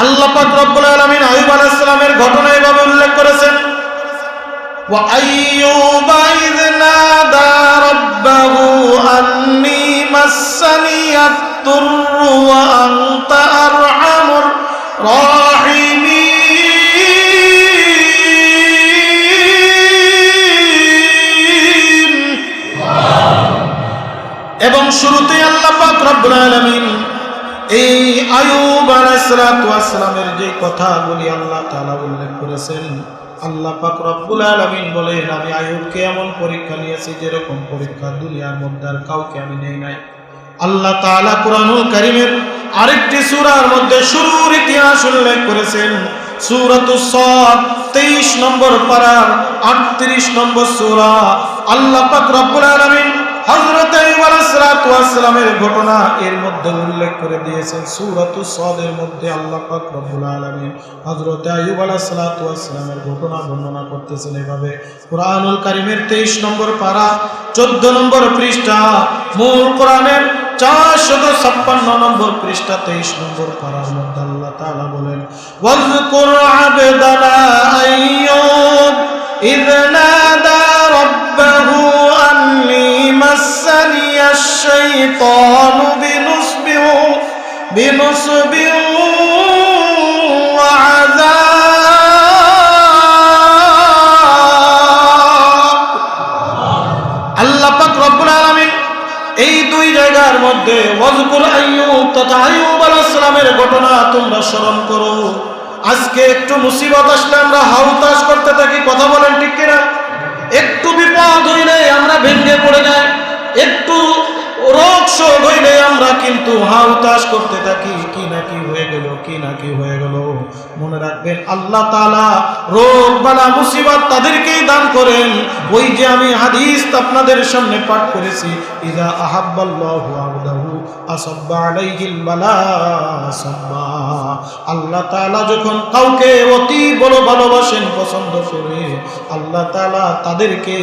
আল্লাহ পাক রব্বুল আলামিন আইয়ুব আলাইহিস সালামের ঘটনা এভাবে উল্লেখ করেছেন, ওয়া আইয়ুবা ইয নাদা রাব্বাহু আন্নী মাসসানিয়াত দুররু ওয়া আনতা আরহামুর রাহিমিন। এবং শুরুতে আল্লাহ পাক রব্বুল আলামিন এই আইয়ুব আলাইহিস সালামের যে কথাগুলি আল্লাহ তাআলা উল্লেখ করেছেন, আল্লাহ পাক রব্বুল আলামিন বলেন, আমি আইয়ুবকে এমন পরীক্ষা নিয়েছি যেরকম পরীক্ষা দুনিয়ার মধ্যে আর কাউকে আমি নেই নাই। আল্লাহ তাআলা কুরআনুল কারীমের আরেকটি সূরার মধ্যে শুরুর ইতিহাস উল্লেখ করেছেন, সূরাতুস সাদ 23 নম্বর পারার 38 নম্বর সূরা। আল্লাহ পাক রব্বুল আলামিন হযরত আইয়ুব আলাইহিস সালামের ঘটনা এর মধ্যে উল্লেখ করে দিয়েছেন। সূরাতুস সাদের মধ্যে আল্লাহ পাক রব্বুল আলামিন হযরত আইয়ুব আলাইহিস সালামের ঘটনা বর্ণনা করতেছেন এভাবে। কুরআনুল কারীমের 23 নম্বর পারা 14 নম্বর পৃষ্ঠা, মূল কোরআনের 456 নম্বর পৃষ্ঠা 23 নম্বর পারার মধ্যে আল্লাহ তাআলা বলেন, ওয়াজকুর আবদানা আইয়ুব ইয নাদা রাব্বাহু আন্নী মাসসানিয়াশ শাইতানু বিনুসবিন ওয়া আযাব। আল্লাহ পাক রব্বুল আলামিন এই দুই জায়গার মধ্যে ওয়াজকুর আইয়ুব তথা আইয়ুব আলাইহিস সালামের ঘটনা তোমরা স্মরণ করো। আজকে একটু মুসিবত আসলে আমরা হাউতাশ করতে থাকি, কথা বলেন ঠিক কিনা? একটু বিপদ হইলে আমরা ভেঙে পড়ে যাই, একটু রোগ শোক হইলে আমরা কিন্তু হাউতাশ করতে থাকি, কি না কি হয়ে গেল, কি না কি হয়ে গেল। মনে রাখবেন, আল্লাহ তাআলা রোগ বালা মুসিবত তাদেরকেই দান করেন। ওই যে আমি হাদিস আপনাদের সামনে পাঠ করেছি, ইযা আহাব্বাল্লাহু আবদাহু আসাব্বা আলাইহিল বালা সাব্বা। আল্লাহ তাআলা যখন কাউকে অতি বড় ভালোবাসেন, পছন্দ করে, আল্লাহ তাআলা তাদেরকে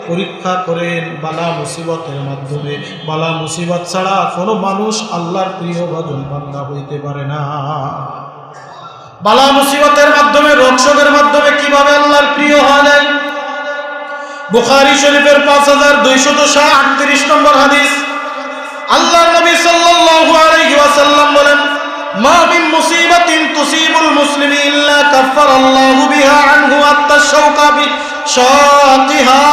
পরীক্ষা করেন বালা মুসিবতের মাধ্যমে। বালা মুসিবত ছাড়া কোনো মানুষ আল্লাহর প্রিয় ভজন বান্দা হইতে পারে না। বালা মুসিবতের মাধ্যমে, রোগশোকের মাধ্যমে কিভাবে আল্লাহর প্রিয় হওয়া যায়? বুখারী শরীফের 5238 নম্বর হাদিস, আল্লাহর নবী সাল্লাল্লাহু আলাইহি ওয়াসাল্লাম বলেন, মা মিন মুসিবাতিন তুসিবুল মুসলিমি ইল্লা কাফফারাল্লাহু বিহা আনহু আত-তাশাউকা বিশাতিহা।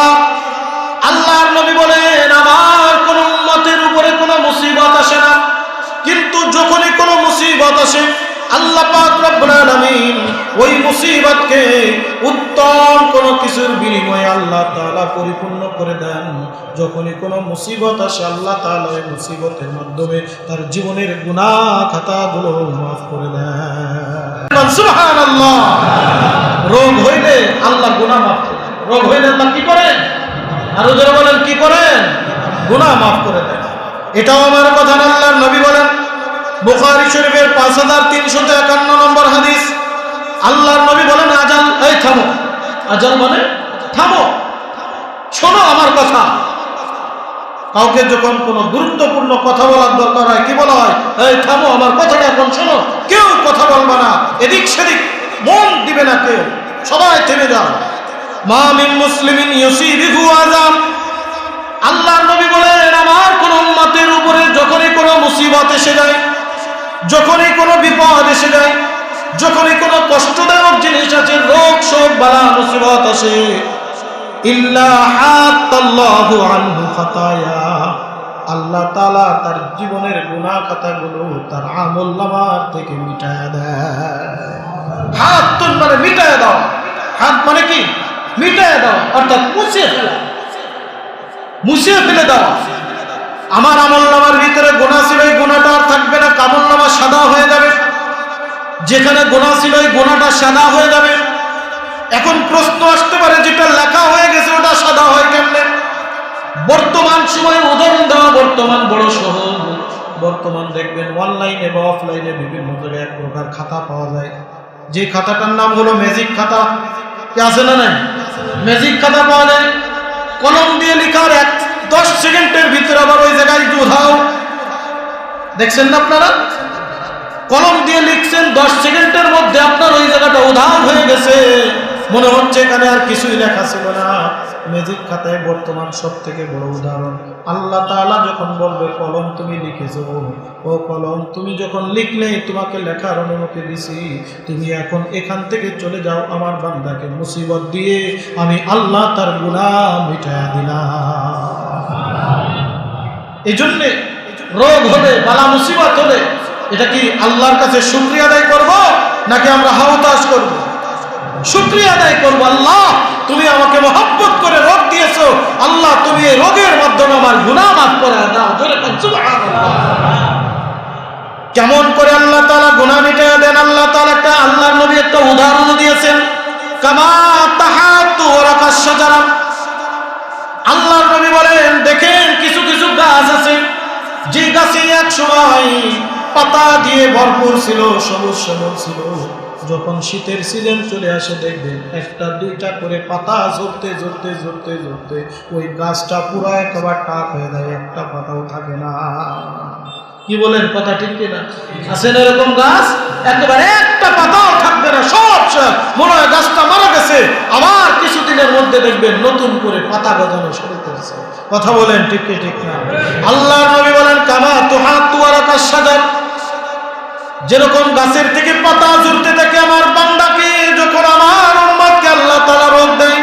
আল্লাহর নবী বলেন, আমার কোন উম্মতের উপরে কোনো মুসিবত আসে না, কিন্তু যখনই কোনো মুসিবত আসে আল্লাহ পাক রব্বুল আলামিন ওই মুসিবতকে উত্তম কোনো কিছুর বিনিময়ে আল্লাহ তাআলা পরিপূর্ণ করে দেন। যখনই কোনো মুসিবত আসে আল্লাহ তাআলা ওই মুসিবতের মাধ্যমে তার জীবনের গুনাহ খাতাগুলো মাফ করে দেন। সুবহানাল্লাহ। রোগ হইলে আল্লাহ গুনাহ মাফ করেন, রোগ হইলে আল্লাহ কি করেন? আরো জোরে বলেন, কি করেন? গুনাহ মাফ করে দেন। এটাও আমার কথা না, আল্লাহর নবী বলেন, বুখারী শরীফের 5351 নম্বর হাদিস, আল্লাহর নবী বলেন, আজাল, এই থামো। আজাল মানে থামো, শোনো আমার কথা। কাউকে যখন কোনো গুরুত্বপূর্ণ কথা বলার দরকার হয়, কি বলা হয়? এই থামো, আমার কথাটা এখন শোনো। কেউ কথা বলবে না, এদিক সেদিক মন দিবে না কেউ, সবাই থেমে যাও। মা মিন মুসলিমিন ইউসিবিহু আযাব। আল্লাহর নবী বলেন, আমার কোন উম্মতের উপরে যখনই কোনো মুসিবত এসে যায়, যখনই কোনো বিপদ এসে যায়, যখনই কোনো কষ্টদায়ক জিনিস আছে, রোগ শোক বালা মুসিবত আসে, ইল্লা হাত্তাল্লাহু আনহু খাতায়া। আল্লাহ তাআলা তার জীবনের গুনাহ খাতাগুলো তার আমলনামার থেকে মিটায়া দেয়। হাত মানে মিটায়া দাও। হাত মানে কি? মিটায়া দাও, অর্থাৎ মুছে ফেলা, মুছে ফেলে দাও। আমার আমলনামার ভিতরে গুনাহ ছিল, এই গুনাহটা আর থাকবে না, আমলনামা সাদা হয়ে যাবে। যেখানে গুনাহ ছিল এই গুনাহটা সাদা হয়ে যাবে। এখন প্রশ্ন আসতে পারে, যেটা লেখা হয়ে গেছে ওটা সাদা হয় কেমনে? বর্তমান সময়ে উদাহরণ দেওয়া বর্তমান বড় সহজ। বর্তমান দেখবেন অনলাইনে বা অফলাইনে বিভিন্ন জায়গায় এক প্রকার খাতা পাওয়া যায়, যে খাতাটার নাম হলো ম্যাজিক খাতা। কি আছে না নাই? ম্যাজিক খাতা পাওয়া যায়। কলম দিয়ে লেখার 10 সেকেন্ডের ভিতরে আবার ওই জায়গায় উধাও। দেখছেন না আপনারা? কলম দিয়ে লিখছেন, 10 সেকেন্ডের গেছে, মনে হচ্ছে এখানে আর কিছুই লেখা ছিল না। ম্যাজিক খাতায় বর্তমান সব থেকে বড় উদাহরণ। আল্লাহ তাআলা যখন বলবে কলম তুমি লিখেছো, ও কলম তুমি যখন লিখলে তোমাকে লেখার অনুমতি দিছি, তুমি এখন এখান থেকে চলে যাও, আমার বান্দাকে মুসিবত দিয়ে আমি আল্লাহ তার গুনাহ মিটায়া দিলাম। এই জন্যে রোগ হলে, বালা মুসিবত হলে এটা কি আল্লাহর কাছে শুকরিয়া আদায় করব নাকি আমরা হাওতাস করব? শুকরিয়া আদায় করব। আল্লাহ তুমি আমাকে মহব্বত করে রোগ দিয়েছো, আল্লাহ তুমি এই রোগের মাধ্যমে আমার গুনাহ মাফ করে দাও। জোরে বল সুবহানাল্লাহ। কেমন করে আল্লাহ তাআলা গুনাহ মিটায়া দেন? আল্লাহ তাআলা একটা, আল্লাহর নবী একটা উদাহরণ দিয়েছেন, কামা তাহাতু ওয়ারাকাশ শাজারা। আল্লাহর নবী বলেন, দেখেন কিছু কিছু গাছ আছে যে গাছে এক সময় পাতা দিয়ে ভরপুর ছিল, সবুজ সবুজ ছিল। যখন শীতের সিজন চলে আসে দেখবেন একটা দুইটা করে পাতা ঝরতে ঝরতে ঝরতে ঝরতে ওই গাছটা পুরো একেবারে টাক হয়ে যায়, একটা পাতাও থাকে না। কি বলেন, কথা ঠিক কিনা? আছে না এরকম গাছ? একেবারে একটা পাতাও থাকবে না, সব মনে হয় গাছটা মারা গেছে। আবার কিছুদিনের মধ্যে দেখবেন নতুন করে পাতা গজানো শুরু করেছে। কথা বলেন ঠিক কি ঠিক না? আল্লাহর নবী বলেন, কামা তুহাতু ওয়ারাকাশ শাজার, যেরকম গাছের থেকে পাতা ঝরতে থাকে আমার বান্দাকে, যখন আমার উম্মতকে আল্লাহ তাআলা রোগ দেয়,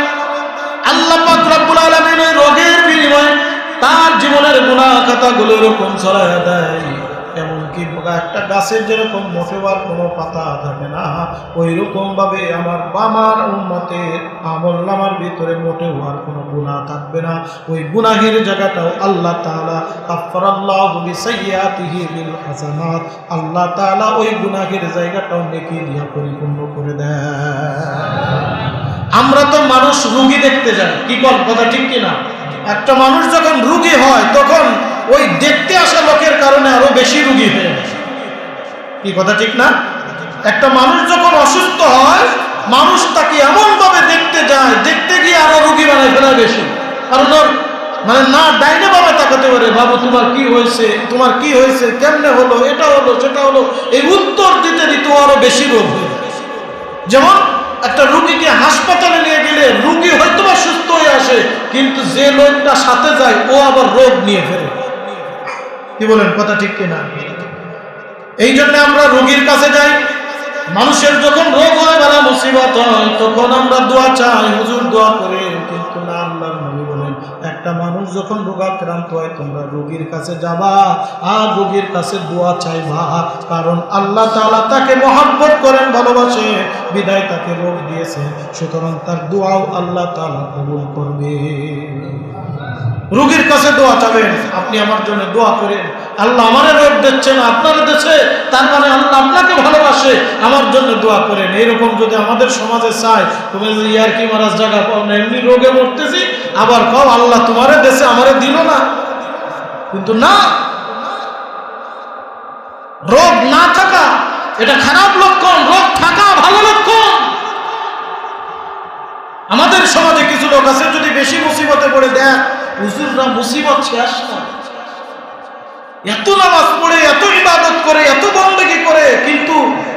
আল্লাহ পাক রব্বুল আলামিন ওই রোগের বিনিময়ে তার জীবনের গুনাহ খাতাগুলো এরকম ছড়ায়া দেয়। এমনকি একটা গাছের যেরকম মোটেবার কোনো পাতা থাকে না, ওই রকম ভাবে আমার উম্মতের আমলনামার ভিতরে মোটেও আর কোনো গুনাহ থাকবে না। ওই গুনাহের জায়গাটাও আল্লাহ তাআলা কাফফারাল্লাহু বিসাইয়্যাতিহি বিল হাসানাত, আল্লাহ তাআলা ওই গুনাহের জায়গাটাও নেকি দিয়ে পরিপূর্ণ করে দেয়। আমরা তো মানুষ রোগী দেখতে যাই, কি বল, কথা ঠিক কিনা? একটা মানুষ যখন রোগী হয় তখন ওই দেখতে আসা লোকের কারণে আরো বেশি রোগী হয়ে যায়। কি কথা ঠিক না? একটা মানুষ যখন অসুস্থ হয়, মানুষ তাকে এমন ভাবে দেখতে যায়, দেখতে গিয়ে আরো রোগী বানায় ফেলা বেশি। কারণ ওর মানে না ডাইনে বাবা তাকাতে পারে, বাবু তোমার কি হয়েছে, তোমার কি হয়েছে, কেমনে হলো, এটা হলো সেটা হলো, এই উত্তর দিতে দিতে আরো বেশি রোগ হয়ে। যেমন একটা রোগীকে হাসপাতালে নিয়ে গেলে রোগী হয়তো বা সুস্থ হয়ে আসে, কিন্তু যে লোকটা সাথে যায় ও আবার রোগ নিয়ে ফেরে। কি বলেন, কথা ঠিক কিনা? এই জন্য আমরা রোগীর কাছে যাই। মানুষের যখন রোগ হয়, বালা মুসিবত হয়, তখন আমরা দোয়া চাই, হুজুর দোয়া করে। কিন্তু না, আল্লাহর নবী বলেন, একটা মানুষ যখন রোগাক্রান্ত হয় তোমরা রোগীর কাছে যাবা আর রোগীর কাছে দোয়া চাইবা, কারণ আল্লাহ তাআলা তাকে মহব্বত করেন, ভালোবাসে, বিদায় তাকে রোগ দিয়েছে, সুতরাং তার দোয়াও আল্লাহ তাআলা কবুল করবে। রোগীর কাছে দোয়া চাবেন, আপনি আমার জন্য দোয়া করেন, আল্লাহ আমারে রোগ দিচ্ছে না, আপনারা দিচ্ছে, তার মানে আল্লাহ আপনাকে ভালোবাসে, আমার জন্য দোয়া করেন। এরকম যদি আমাদের সমাজে চাই, তুমি যদি ইয়ার কি মারাজ জায়গা পাও না, এমনি রোগে মরতেছি, আবার কও আল্লাহ তোমারে দেশে আমারে দিল না। কিন্তু না, রোগ না থাকা এটা খারাপ লক্ষণ, রোগ থাকা ভালো লক্ষণ। আমাদের সমাজে কিছু লোক আছে, যদি বেশি মুসিবতে পড়ে দেয়, হুজুররা মুসিবত শেষ না, এত নামাজ পড়ে, এত ইবাদত করে, এত বন্দেগী করে, কিন্তু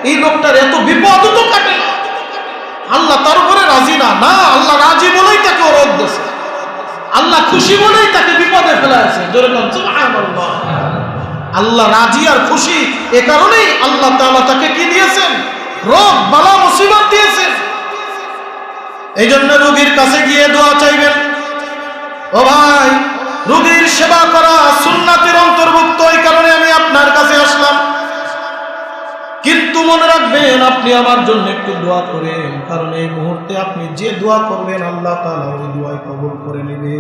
এই লোকটার এত বিপদ তো কাটে না, আল্লাহ তার উপরে রাজি না। না, আল্লাহ রাজি বলেই তাকে রোগ দিয়েছে, আল্লাহ খুশি বলেই তাকে বিপদে ফেলেছে। জোরে বলুন সুবহানাল্লাহ। আল্লাহ রাজি আর খুশি, এ কারণেই আল্লাহ তাআলা তাকে কি দিয়েছেন? রোগ বালা মুসিবত দিয়েছেন। এই জন্য রোগীর কাছে গিয়ে দোয়া চাইবেন। ও ভাই, রোগীর সেবা করা সুন্নাতের অন্তর্ভুক্ত, এই কারণে আমি আপনার কাছে আসলাম। কিন্তু মনে রাখবেন, আপনি আমার জন্য একটু দোয়া করেন, কারণ এই মুহূর্তে আপনি যে দোয়া করবেন আল্লাহ তাআলা ওই দোয়াই কবুল করে নেবে।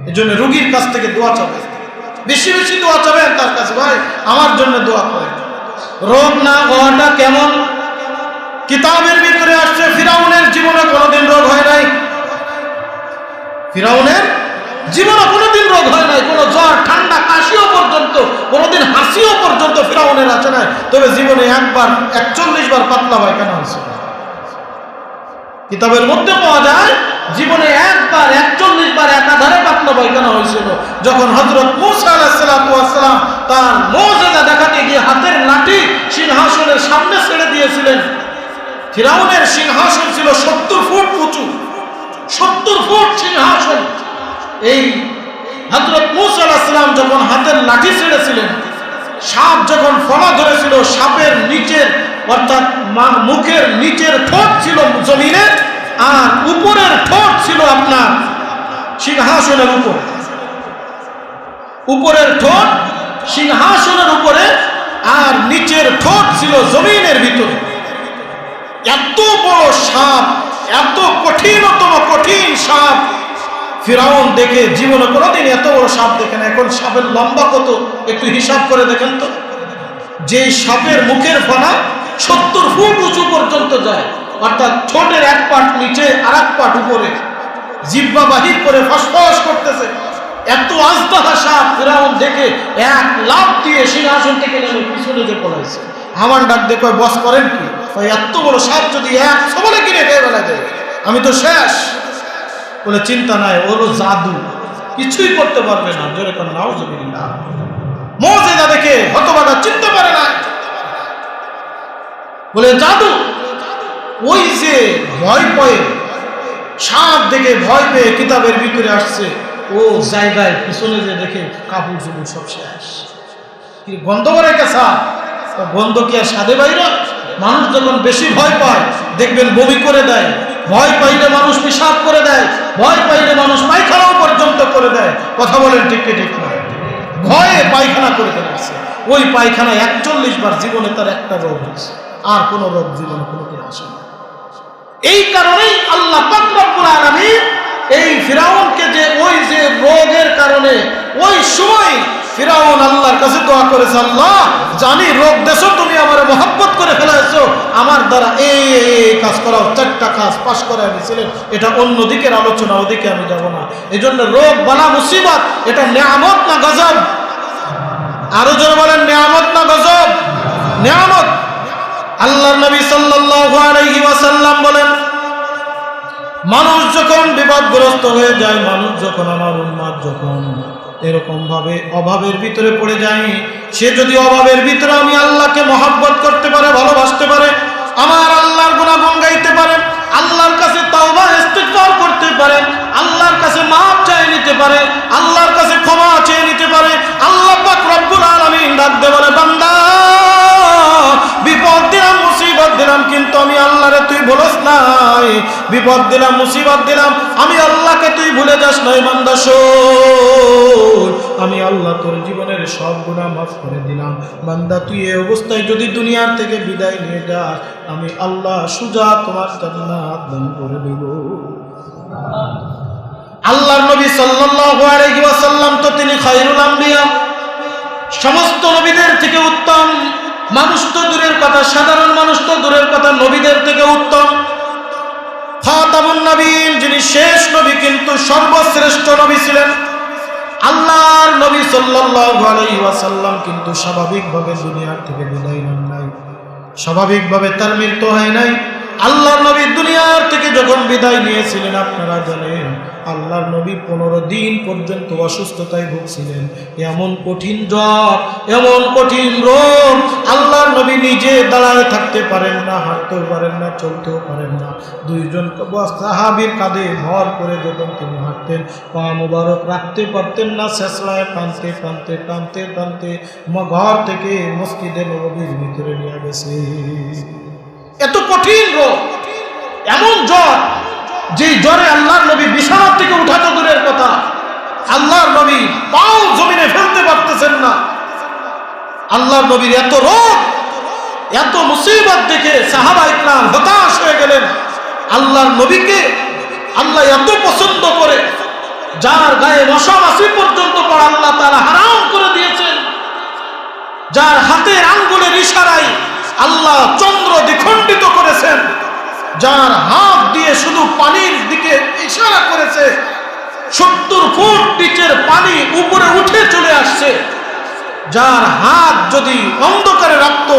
এই জন্য রোগীর কাছ থেকে দোয়া চাবেন, বেশি বেশি দোয়া চাবেন তার কাছে, ভাই আমার জন্য দোয়া করেন। রোগ না হওয়াটা কেমন? কিতাবের ভিতরে আসছে, ফিরাউনের জীবনে কোনোদিন রোগ হয় নাই। ফিরাউনের জীবনে কোনোদিন রোগ হয় নাই, কোনো জ্বর ঠান্ডা কাশিও পর্যন্ত, কোনোদিন হাসিও পর্যন্ত ফিরাউনের আছে নাই। তবে জীবনে একবার 41 বার পাতলা পায়খানা হয়েছে। কিতাবের মধ্যে পাওয়া যায় জীবনে একবার 41 বার একাধারে পাতলা পায়খানা হয়েছিল, যখন হযরত মূসা আলাইহিস সালাম তার মুজিজা দেখাতে গিয়ে হাতের লাঠি সিংহাসনের সামনে ছেড়ে দিয়েছিলেন। ফিরাউনের সিংহাসন ছিল 70 ফুট উঁচু, 70 ফুট সিংহাসন। এই হযরত মূসা আলাইহিস সালাম যখন হাতের লাঠি ছেড়েছিলেন, সাপ যখন ফনা ধরেছিল, সাপের নিচের অর্থাৎ মুখের নিচের ঠোঁট ছিল জমিনে, আর উপরের ঠোঁট ছিল আপনার সিংহাসনের উপরে। উপরের ঠোঁট সিংহাসনের উপরে আর নিচের ঠোঁট ছিল জমিনের ভিতরে। এত বড় সাপ, এত কঠিনতম কঠিন সাপ ফিরাউন দেখে জীবনে কোনোদিন এত বড় সাপ দেখে না। এখন সাপের লম্বা কত একটু হিসাব করে দেখেন তো। যে সাপের মুখের ফনা 70 ফুট উঁচু পর্যন্ত যায়, অর্থাৎ ঠোঁটের এক পাট নিচে আর এক পাট উপরে, জিহ্বা বাহির করে ফসফস করতেছে। এত আজদাহা সাপ ফিরাউন দেখে এক লাফ দিয়ে সিংহাসন থেকে নেমে পিছনে যে পড়াইছে। হামান ডাক দিয়ে কয়, বস করেন কি? এত বড় সাপ যদি এক সবলে কিনে খেয়ে বেলা দেয়, আমি তো শেষ। বলে চিন্তা নাই, ওর জাদু, কিছুই করতে পারবে না। জোরে কোন নাউজুবিল্লাহ। মুজিজা দেখে হতবাক চিনতে পারে না, বলে জাদু। ওই যে ভয় পেয়ে সাপ দেখে ভয় পেয়ে কিতাবের ভিতরে আসছে, ও জায়গায় পিছনে যে দেখে কাপড় চুপড় সব শেষ। কি গন্ধ করে গেছা? গন্ধ কি আর সাদে বাইরে? মানুষ যখন বেশি ভয় পায় দেখবেন বমি করে দেয়, ভয় পাইলে মানুষ পেশাব করে দেয়, ভয় পাইলে মানুষ পায়খানাও পর্যন্ত করে দেয়। কথা বলেন ঠিক কি ঠিক না? ভয়ে পায়খানা করে দিয়েছে। ওই পায়খানা 41 বার জীবনে তার একটা রোগ হয়েছে, আর কোন রোগ জীবনে কোনোদিন আসে না। এই কারণেই আল্লাহ পাক রব্বুল আলামিন এই ফিরাউনকে যে ওই যে রোগের কারণে ওই সময় ফিরাউন আল্লাহর কাছে দোয়া করেছে, আল্লাহ জানি রোগ দেছো, তুমি আমার মহব্বত করে ফেলাইছো, আমার দ্বারা এই কাজ করাও। 4টা কাজ পাশ করে এনেছিলেন। এটা অন্য দিকের আলোচনা, ওদিকে আমি যাব না। এই জন্য রোগ বালা মুসিবত এটা নেয়ামত না গজব? আরো জোরে বলেন, নেয়ামত না গজব? নেয়ামত। আল্লাহর নবী সাল্লাল্লাহু আলাইহি ওয়াসাল্লাম বলেন, মানুষ যখন বিপদগ্রস্ত হয়ে যায়, মানুষ যখন, আমার উম্মত যখন এরকম ভাবে অভাবের ভিতরে পড়ে যায়, সে যদি অভাবের ভিতরে আমি আল্লাহকে মহব্বত করতে পারে, ভালোবাসতে পারে, আমার আল্লাহর গুনাহগান গাইতে পারে, আল্লাহর কাছে তাওবা ইস্তিগফার করতে পারে, আল্লাহর কাছে মাফ চেয়ে নিতে পারে, আল্লাহর কাছে ক্ষমা চেয়ে নিতে পারে, আল্লাহ পাক রব্বুল আলামিন ডাক দিয়ে বলে, বান্দা বিপদ দিলাম, মুসিবত দিলাম, কিন্তু আমি আল্লাহরে তুই ভুলস নাই। বিপদ দিলাম, মুসিবত দিলাম, আমি আল্লাহকে তুই ভুলে যাস নাই। বান্দা শোন, আমি আল্লাহ তোর জীবনের সব গুনাহ মাফ করে দিলাম। বান্দা তুই এই অবস্থায় যদি দুনিয়ার থেকে বিদায় নিয়ে যাস, আমি আল্লাহ সুজা তোমার জান্নাত দান করে দেব। আল্লাহর নবী সাল্লাল্লাহু আলাইহি ওয়াসাল্লাম তো তিনি খায়রুল আম্বিয়া, সমস্ত নবীদের থেকে উত্তম। মানুষ তো দূরের কথা, সাধারণ মানুষ তো দূরের কথা, নবীদের থেকে উত্তম। খাতামুন নবীন, যিনি শেষ নবী কিন্তু সর্বশ্রেষ্ঠ নবী ছিলেন। আল্লাহর নবী সাল্লাল্লাহু আলাইহি ওয়াসাল্লাম কিন্তু স্বাভাবিকভাবে দুনিয়ার থেকে বিদায় নেন নাই, স্বাভাবিকভাবে তার মৃত্যু হয় নাই। আল্লাহর নবী দুনিয়ার থেকে যখন বিদায় নিয়েছিলেন, আপনারা জানেন আল্লাহর নবী 15 দিন পর্যন্ত অসুস্থতায় ভুগছিলেন। এমন কঠিন জ্বর, এমন কঠিন রোগ, আল্লাহর নবী নিজে দাঁড়ায় থাকতে পারেন না, হাঁটতেও পারেন না, চলতেও পারেন না। 2 জন সাহাবীর কাঁধে ভর করে যখন তিনি হাঁটতেন, পা মোবারক রাখতে পারতেন না, শেষলায় টানতে টানতে টানতে টানতে ঘর থেকে মসজিদে নববীর ভিতরে নিয়ে গেছে। এত কঠিন রোগ, এমন জ্বর, যে জ্বরে আল্লাহর নবী বিছানা থেকে উঠা তো দূরের কথা, আল্লাহর নবী পাও জমিনে ফেলতে পারতেছেন না। আল্লাহর নবীর এত রোগ, এত মুসিবত দেখে সাহাবা ইকরাম হতাশ হয়ে গেলেন। আল্লাহর নবীকে আল্লাহ এত পছন্দ করে, যার গায়ে মশা মাছি পর্যন্ত পড়া আল্লাহ তাআলা হারাম করে দিয়েছেন, যার হাতের আঙ্গুলের ইশারায় আল্লাহ চন্দ্র দ্বিখণ্ডিত করেছেন, যার হাত দিয়ে শুধু পানির দিকে ইশারা করেছে 70 ফুট নিচের পানি উপরে উঠে চলে আসছে, যার হাত যদি অন্ধকারে রাখত,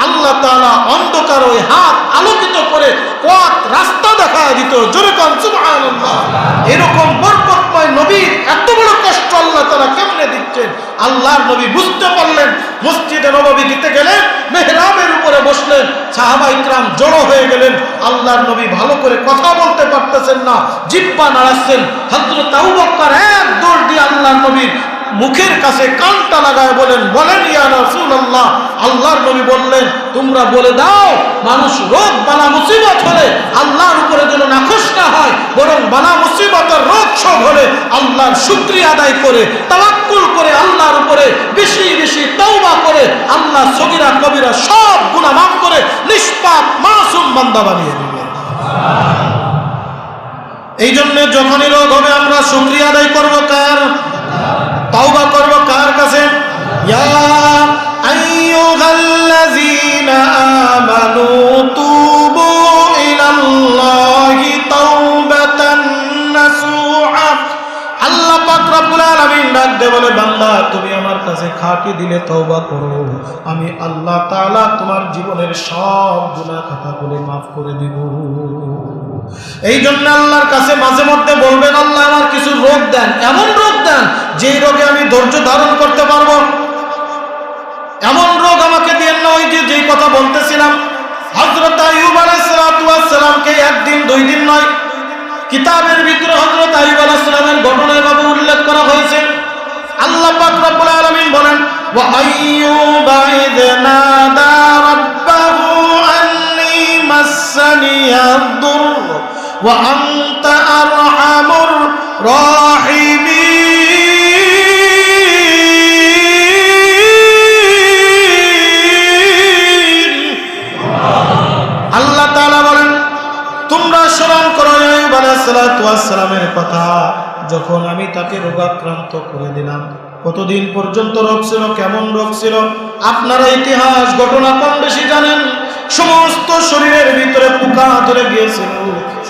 আল্লাহ তাআলা অন্ধকার ওই হাত আলোকিত করে পথ রাস্তা দেখায় দিত। জোরে কোন সুবহানাল্লাহ। এরকম বরকতময় নবীর এত বড় কষ্ট আল্লাহ তাআলা কেমনে দিচ্ছেন? আল্লাহর নবী বুঝতে পারলেন, মসজিদে নববী দিতে গেলেন, মেহরাবের উপরে বসলেন, সাহাবায়ে কিরাম জড়ো হয়ে গেলেন। আল্লাহর নবী ভালো করে কথা বলতে পারতেছেন না, জিহ্বা নাড়াচ্ছেন। হযরত আবু বকর এক দৌড় দিয়ে আল্লাহর নবীর মুখের কাছে কানটা লাগায় বলেন ইয়া রাসূলুল্লাহ। আল্লাহর নবী বললেন, তোমরা বলে দাও মানুষ রোগ বালা মুসিবত হলে আল্লাহর উপরে যেন নাখোশ না হয়, বরং বালা মুসিবতের রোগ শোক হলে আল্লাহর শুকরিয়া আদায় করে তাওয়াক্কুল করে আল্লাহর উপরে বেশি বেশি তওবা করে আল্লাহ সগীরা কবিরা সব গুনাহ মাফ করে নিষ্পাপ মাসুম বান্দা বানিয়ে দিবেন। এই জন্য যখনই রোগ হবে আমরা শুকরিয়া আদায় করব কার? তওবা করব কার কাছে? ইয়া আইয়ুহাল্লাযীনা আমানু তুবু ইলাল্লাহি তাওবাতান নাসুহা। আল্লাহ পাক রব্বুল আলামিন ডাক দিয়ে বলে, বান্দা তুমি আমার কাছে খাঁটি দিলে তওবা করো, আমি আল্লাহ তাআলা তোমার জীবনের সব গুনাহ খাতাগুলো মাফ করে দিব। এই জন্য আল্লাহর কাছে মাঝে মধ্যে বলবেন, আল্লাহ আমার কিছু রোগ দেন, এমন রোগ দেন যেই রোগে আমি ধৈর্য ধারণ করতে পারবো। এমন রোগ আমাকে দেন না, ওই যে যেই কথা বলতেছিলাম হযরত আইয়ুব আলাইহিস সালামকে একদিন দুই দিন নয়, কিতাবের ভিতরে হযরত আইয়ুব আলাইহিস সালামের ঘটনা এভাবে উল্লেখ করা হয়েছে। আল্লাহ পাক রব্বুল আলামিন বলেন, ওয়া আইয়ুবা ইয নাদা রাব্বাহু আন্নী মাসসানিয়াদ দুরর ওয়া আনতা আরহামুর রাহিমিন। আল্লাহ তাআলা বলেন, তোমরা স্মরণ করো আইয়ুব আলাইহিস সালামের কথা, যখন আমি তাকে রোগাক্রান্ত করে দিলাম। কতদিন পর্যন্ত রোগ ছিল, কেমন রোগ ছিল? আপনারা ইতিহাস ঘটনা কম বেশি জানেন। সমস্ত শরীরের ভিতরে পোকা ধরে গিয়েছিল,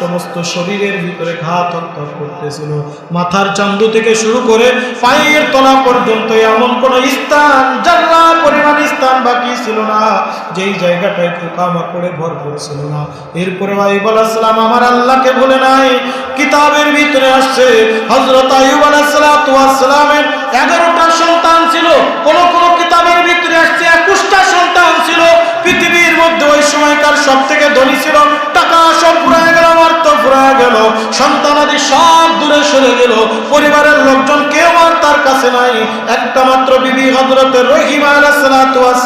সমস্ত শরীরের ভিতরে ঘা থরথর করতেছিল, মাথার চান্দু থেকে শুরু করে পায়ের তলা পর্যন্ত এমন কোন স্থান, জাল্লা পরিমাণ স্থান বাকি ছিল না যেই জায়গাটায় পোকা মাকড়ে ভরপুর ছিল না। এরপরে আইয়ুব আলাইহিস সালাম আমার আল্লাহকে ভুলে নাই। কিতাবের ভিতরে আসছে হযরত আইয়ুব আলাইহিস সালামের 11টা সন্তান ছিল, কোন কোন কিতাবের ভিতরে আসছে 21টা সন্তান ছিল। পৃথিবীর মধ্যে ওই সময়কার সব থেকে ধনী ছিল, টাকা সব ফুরায় গেল, অর্থ ফুরায় গেল, সন্তানাদি সব দূরে সরে গেল, পরিবারের লোকজন কেউ আর তার কাছে নাই। একটা মাত্র বিবি হযরত রহিমা আলাইহিস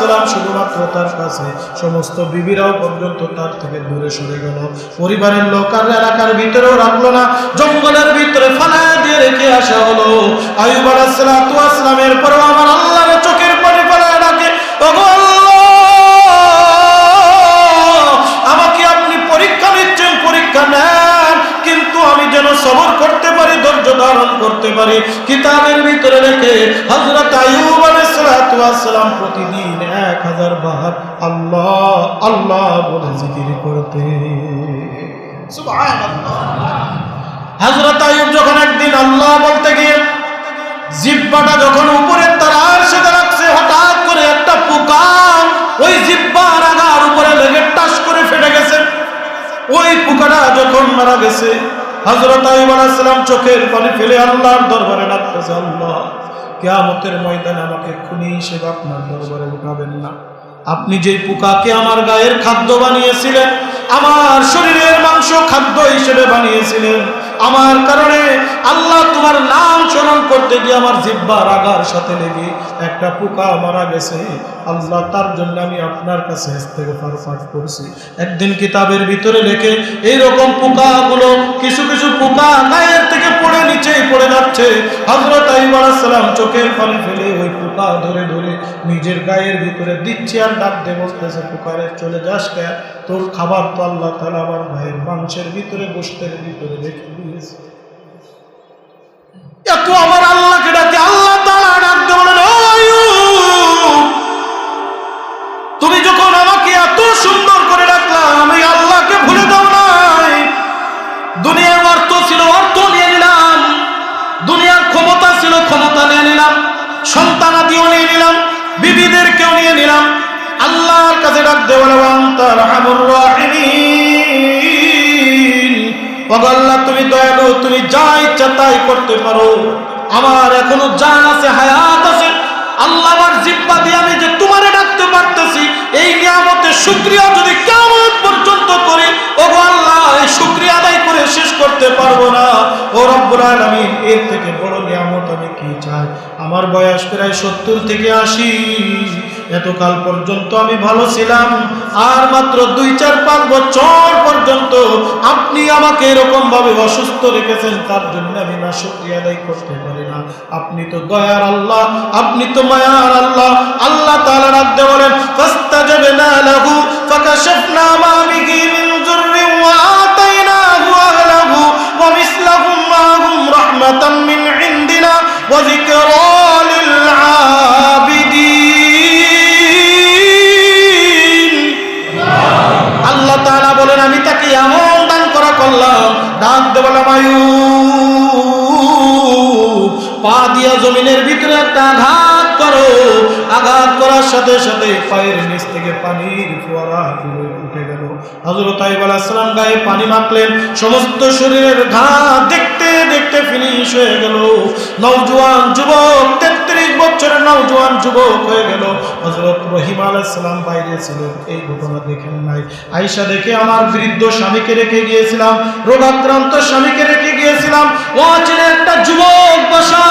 সালাম শুধুমাত্র তার কাছে, সমস্ত বিবিরাও পর্যন্ত তার থেকে দূরে সরে গেল। পরিবারের লোক আর এলাকার ভিতরেও রাখলো না, জঙ্গলের ভিতরে ফালায় দিয়ে রেখে আসা হলো। আইয়ুব আলাইহিস সালামের পরে আমার আল্লাহর চোখের পানি ফেলায় ডাকে, ওগো আমাকে আপনি পরীক্ষা নিচ্ছেন, পরীক্ষা নেন, কিন্তু আমি যেন সবর করতে পারি, ধৈর্য ধারণ করতে পারি। কিতাবের ভিতরে রেখে হযরত আইয়ুব আলাইহিস সালাম প্রতিদিন 1000 বার আল্লাহ আল্লাহ বলে জিকির করতে। সুবহানাল্লাহ। হযরত আইয়ুব যখন একদিন আল্লাহ বলতে গিয়ে জিহ্বাটা যখন উপরে তারার সাথে রাখছে, হঠাৎ করে একটা পোকা ওই জিহ্বার আগার উপরে লেগে টাস করে ফেটে গেছে। ওই পোকাটা যখন মারা গেছে, হযরত আইয়ুব আলাইহিস সালাম চোখের পানি ফেলে আল্লাহর দরবারে ডাকতেছে, আল্লাহ কিয়ামতের ময়দানে আমাকে খুনি হিসেবে আপনার দরবারে উঠাবেন না। আপনি যে পোকাকে আমার গায়ের খাদ্য বানিয়েছিলেন, আমার শরীরের মাংস খাদ্য হিসেবে বানিয়েছিলেন, আমার কারণে আল্লাহ তোমার নাম স্মরণ করতে গিয়ে আমার জিহ্বার আগার সাথে লেগে একটা পোকা মারা গেছে। আল্লাহ তার জন্য আমি আপনার কাছে ইস্তেগফার পাঠ করছি। একদিন কিতাবের ভিতরে লেখে এইরকম পোকাগুলো, কিছু কিছু পোকা গায়ের থেকে পড়ে নিচেই পড়ে যাচ্ছে। হযরত আইয়ুব আলাইহিস সালাম চোখের পানি ফেলে ওই পোকা ধরে ধরে নিজের গায়ের ভিতরে দিচ্ছে আর ডাক দিয়ে বলতেছে, পোকারে চলে যাস কে? তোর খাবার তো আল্লাহ তাআলা আমার ভাইয়ের মাংসের ভিতরে, গোশতের ভিতরে রেখে দিয়েছে। এত আমার আল্লাহকে ডাকে, আল্লাহ তাআলা ডাক দিয়ে বলেন, ও আইয়ুব তুমি যখন আমাকে এত সুন্দর করে ডাকলাম, আমি আল্লাহকে ভুলে দাও নাই। দুনিয়ার অর্থ ছিল, অর্থ নিয়ে নিলাম, দুনিয়ার ক্ষমতা ছিল, ক্ষমতা নিয়ে নিলাম, সন্তানাদিও নিয়ে নিলাম, বিবিদেরকেও নিয়ে নিলাম। আল্লাহর কাছে ডাক দিয়ে বলে, আনতা আরহামুর রাহিমিন, ওগো আল্লাহ তুমি দয়ালু, তুমি যা ইচ্ছা তাই করতে পারো। আমার এখনো জান আছে, হায়াত আছে। আল্লাহ আমার জিহ্বা দিয়ে আমি যে তোমারে ডাকতে পারতেছি, এই নিয়ামতের শুকরিয়া যদি কেউ আলামিন এর থেকে বড় নিয়ামত আমি কি চাই? আমার বয়স প্রায় 70 থেকে 80, এতকাল পর্যন্ত আমি ভালো ছিলাম, আর মাত্র 2-4-5 বছর পর্যন্ত আপনি আমাকে এরকম ভাবে অসুস্থ রেখেছেন, তার জন্য আমি না শুকরিয়া আদায় করতে পারি না। আপনি তো দয়ার আল্লাহ, আপনি তো মায়ার আল্লাহ। আল্লাহ তাআলা রাখতে বলেন ফাস্তাজাবনা লাহু ফাকাশাফনা মা বিহি মিন যুররিন ওয়া আতাইনাহু আহলাহু ওয়া মিসলাহুম মা'হুম রাহমাতাম মিন ইনদিনা ওয়া যিকরা লিল আবিদিন। আল্লাহ তাআলা বলেন আমি তাকে এমন দান করা করলাম, ডাক দেব না আয়ুব, পা দিয়া জমিনের ভিতরে একটা আঘাত করো, আঘাত করার সাথে সাথে পায়ের নিচ থেকে পানির ফোয়ারা উঠে গেল। হযরত আইয়ুব আলাইহিস সালাম গায়ে পানি মাখলেন, সমস্ত শরীরের ঘাম দেখতে দেখতে ফিনিশ হয়ে গেল। নওজোয়ান যুবক, 33 বছরের নওজোয়ান যুবক হয়ে গেল। হযরত রহিম আলাইহিস সালাম বাইরে ছিলেন, এই ঘটনা দেখেন নাই। আয়েশা দেখে আমার বৃদ্ধ স্বামীকে রেখে গিয়েছিলাম, রোগাক্রান্ত স্বামীকে রেখে গিয়েছিলাম, ওয়াচিনে একটা যুবক বসা,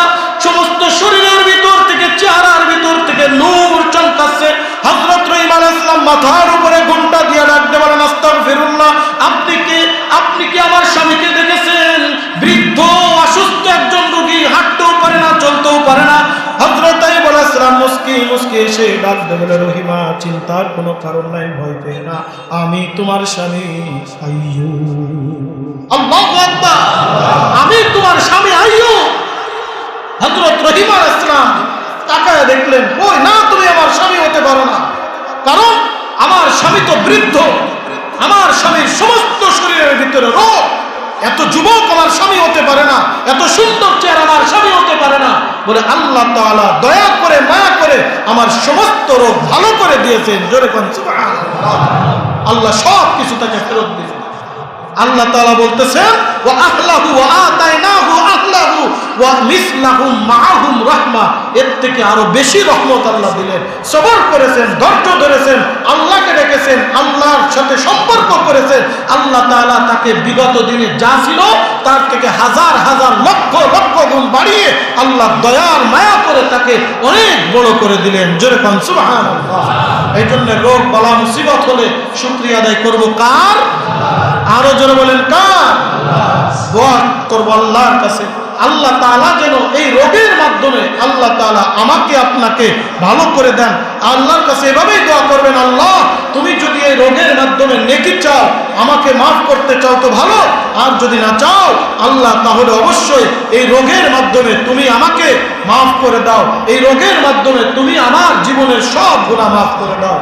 সমস্ত শরীরের ভিতর থেকে, চেহারার ভিতর থেকে নূর চমকাচ্ছে। হযরত রহিম আলাইহিস সালাম মাথার উপরে ঘুমটা দিয়ে রাখতে বলেন আস্তাগফিরুল্লাহ, আপনি কি আমার স্বামীকে দেখেছেন? বৃদ্ধ অসুস্থ একজন রোগী, হাঁটতেও পারে না, চলতেও পারে না। হযরত আইয়ুব আলাইহিস সালাম মুস্কি মুস্কি এসে ডাকতে বলে রহিমা, চিন্তার কোনো কারণ নাই, ভয় পেও না, আমি তোমার স্বামী আইয়ুব। আল্লাহু আকবার, আমি তোমার স্বামী আইয়ুব। হযরত রহিম আলাইহিস সালাম তাকায় দেখলেন, কই না, তুমি আমার স্বামী হতে পারো না, কারণ আমার স্বামী তো বৃদ্ধ, আমার স্বামীর সমস্ত শরীরের ভিতরে রোগ, এত যুবক আমার স্বামী হতে পারে না, এত সুন্দর চেহারা আমার স্বামী হতে পারে না। বলে আল্লাহ তাআলা দয়া করে মায়া করে আমার সমস্ত রোগ ভালো করে দিয়েছেন। জোরে কোন সুবহানাল্লাহ। আল্লাহ সব কিছু তাকে ফেরত দিয়েছেন। আল্লাহ তাআলা বলতেছেন ওয়া আহলাহু ওয়া আতাইনাহু আহলাহু ওয়া মিসলাহুম মা'হুম রাহমা, এর থেকে আরো বেশি রহমত আল্লাহ দিলেন। সবর করেছেন, ধৈর্য ধরেছেন, আল্লাহকে ডেকেছেন, আল্লাহর সাথে সম্পর্ক করেছেন, আল্লাহ তাআলা তাকে বিগত দিনে যা ছিল তার থেকে হাজার হাজার লক্ষ লক্ষ গুণ বাড়িয়ে আল্লাহ দয়ার মায়া করে তাকে অনেক বড় করে দিলেন। জোরে কোন সুবহানাল্লাহ। এই জন্য রোগ বালা মুসিবত হলে শুকরিয়া আদায় করব কার? আরো জোরে বলেন কার? দোয়া করব আল্লাহর কাছে, আল্লাহ তাআলা যেন এই রোগের মাধ্যমে আল্লাহ তাআলা আমাকে আপনাকে ভালো করে দেন। আল্লাহর কাছে এভাবেই দোয়া করবেন, আল্লাহ তুমি যদি এই রোগের মাধ্যমে নেকি চাও, আমাকে মাফ করতে চাও তো ভালো, আর যদি না চাও আল্লাহ তাহলে অবশ্যই এই রোগের মাধ্যমে তুমি আমাকে মাফ করে দাও, এই রোগের মাধ্যমে তুমি আমার জীবনের সব গুনাহ মাফ করে দাও।